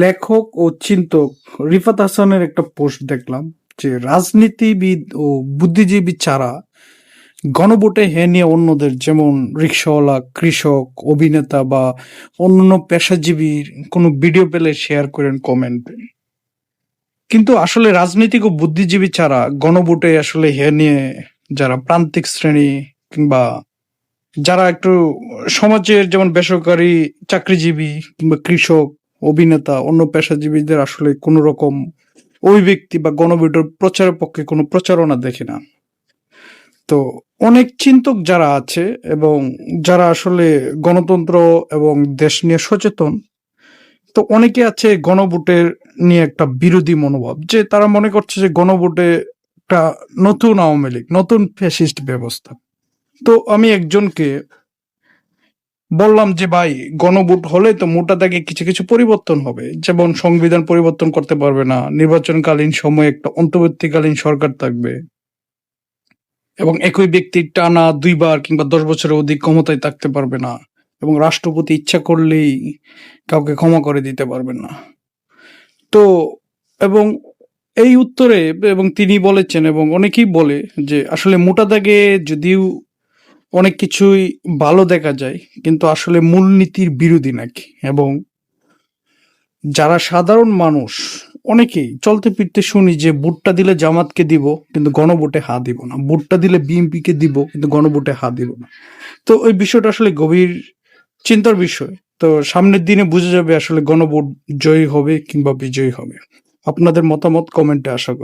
লেখক ও চিন্তক রিফাত হাসানের একটা পোস্ট দেখলাম যে রাজনীতিবিদ ও বুদ্ধিজীবী ছাড়া গণভোটে হ্যাঁ নিয়ে অন্যদের যেমন রিক্সাওয়ালা, কৃষক, অভিনেতা বা অন্যান্য পেশাজীবীর কোনো ভিডিও পেলে শেয়ার করেন কমেন্টে। কিন্তু আসলে রাজনীতিক ও বুদ্ধিজীবী ছাড়া গণভোটে আসলে হ্যাঁ নিয়ে যারা প্রান্তিক শ্রেণী কিংবা যারা একটু সমাজের যেমন বেসরকারি চাকরিজীবী কিংবা কৃষক, অভিনেতা, অন্য পেশাজীবীদের আসলে কোনো রকম ওই ব্যক্তি বা গণভোটের প্রচারের পক্ষে কোনো প্রচারণা দেখি না। তো অনেক চিন্তক যারা আছে এবং যারা আসলে গণতন্ত্র এবং দেশ নিয়ে সচেতন, তো অনেকে আছে গণভোটের নিয়ে একটা বিরোধী মনোভাব, যে তারা মনে করছে যে গণভোটে একটা নতুন আওয়ামী লীগ, নতুন ফ্যাসিস্ট ব্যবস্থা। তো আমি একজনকে বললাম যে ভাই, গণভোট হলে তো মোটা দাগে কিছু কিছু পরিবর্তন হবে, যেমন সংবিধান পরিবর্তন করতে পারবে না, নির্বাচনকালীন সময়ে একটা অন্তর্বর্তীকালীন সরকার থাকবে এবং একই ব্যক্তি টানা 2 বার কিংবা 10 বছরের অধিক ক্ষমতায় থাকতে পারবে না, এবং রাষ্ট্রপতি ইচ্ছা করলেই কাউকে ক্ষমা করে দিতে পারবেন না। তো এবং এই উত্তরে এবং তিনি বলেছেন এবং অনেকেই বলে যে আসলে মোটা দাগে যদিও অনেক কিছুই ভালো দেখা যায়, কিন্তু আসলে মূলনীতির বিরোধী নাকি। এবং যারা সাধারণ মানুষ অনেকেই চলতে ফিরতে শুনি যে ভোটটা দিলে জামাতকে দিব কিন্তু গণভোটে হা দিব না, ভোটটা দিলে বিএনপিকে দিব কিন্তু গণভোটে হা দিব না। তো ওই বিষয়টা আসলে গভীর চিন্তার বিষয়। তো সামনের দিনে বোঝা যাবে আসলে গণভোট জয়ী হবে কিংবা বিজয়ী হবে। আপনাদের মতামত কমেন্টে আশা করি।